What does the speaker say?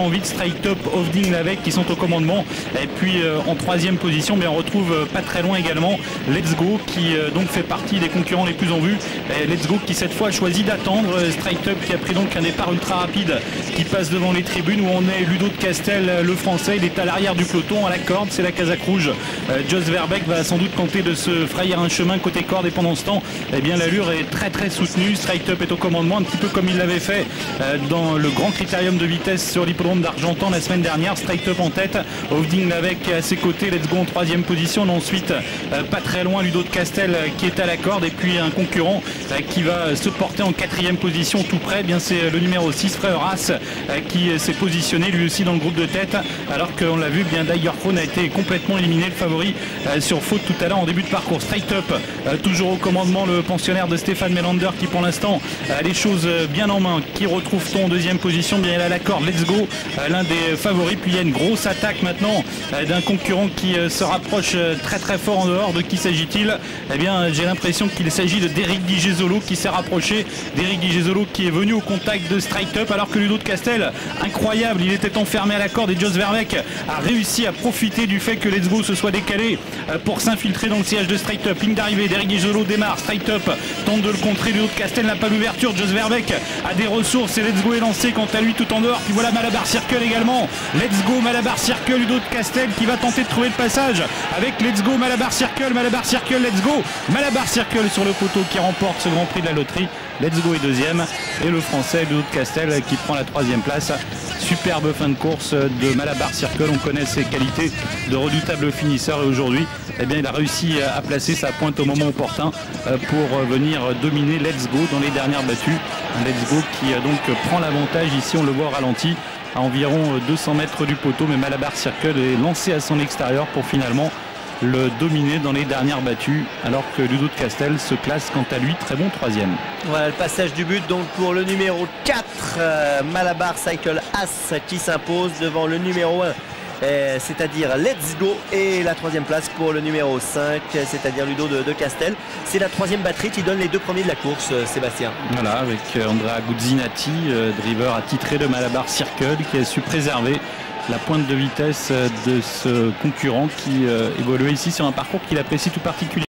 Vite, Strike Top, Hovding Lavec qui sont au commandement. Et puis en troisième position, mais on retrouve pas très loin également Let's Go qui donc fait partie des concurrents les plus en vue. Et Let's Go qui cette fois a choisi d'attendre. Strike Top qui a pris donc un départ ultra rapide qui passe devant les tribunes où on est Ludo de Castel, le français. Il est à l'arrière du peloton à la corde, c'est la Casaque rouge. Jos Verbeek va sans doute tenter de se frayer un chemin côté corde et pendant ce temps, eh bien l'allure est très soutenue. Strike Top est au commandement, un petit peu comme il l'avait fait dans le grand critérium de vitesse sur l'hippodrome d'Argentan la semaine dernière. Strike Top en tête, Hovding Lavec à ses côtés, Let's Go en troisième position. Ensuite, pas très loin, Ludo de Castel qui est à la corde et puis un concurrent qui va se porter en quatrième position tout près. Eh bien c'est le numéro 6, Frère Race, qui s'est positionné lui aussi dans le groupe de tête, alors qu'on l'a vu, bien Tiger Crown a été complètement éliminé, le favori sur faute tout à l'heure en début de parcours. Strike Top toujours au commandement, le pensionnaire de Stéphane Melander qui pour l'instant a les choses bien en main. Qui retrouve-t-on en deuxième position? Bien il a la corde, Let's Go, l'un des favoris. Puis il y a une grosse attaque maintenant d'un concurrent qui se rapproche très fort en dehors. De qui s'agit-il? Eh bien j'ai l'impression qu'il s'agit de Derrick Di Gesolo qui s'est rapproché. Derrick Di Gesolo qui est venu au contact de Strike Top, alors que Ludo de Castel, incroyable, il était enfermé à la corde et Jos Verbeek a réussi à profiter du fait que Let's Go se soit décalé pour s'infiltrer dans le sillage de Strike Top. Ligne d'arrivée, Derrick Di Gesolo démarre, Strike Top tente de le contrer, Ludo de Castel n'a pas l'ouverture, Jos Verbeek a des ressources et Let's Go est lancé quant à lui tout en dehors. Puis voilà Malabar Circle également, Let's Go, Malabar Circle, Ludo de Castel qui va tenter de trouver le passage avec Let's Go, Malabar Circle, Let's Go, Malabar Circle sur le poteau qui remporte ce grand prix de la loterie. Let's Go est deuxième et le français Ludo de Castel qui prend la troisième place. Superbe fin de course de Malabar Circle, on connaît ses qualités de redoutable finisseur et aujourd'hui eh bien, il a réussi à placer sa pointe au moment opportun pour venir dominer Let's Go dans les dernières battues. Let's Go qui donc prend l'avantage ici, on le voit au ralenti à environ 200 mètres du poteau, mais Malabar Circle est lancé à son extérieur pour finalement le dominer dans les dernières battues, alors que Ludo de Castel se classe quant à lui très bon troisième. Voilà le passage du but donc pour le numéro 4, Malabar Cycle As qui s'impose devant le numéro 1, c'est-à-dire Let's Go, et la troisième place pour le numéro 5, c'est-à-dire Ludo de Castel. C'est la troisième batterie qui donne les deux premiers de la course, Sébastien. Voilà, avec Andrea Guzzinati, driver attitré de Malabar Circle, qui a su préserver la pointe de vitesse de ce concurrent qui évoluait ici sur un parcours qu'il apprécie tout particulièrement.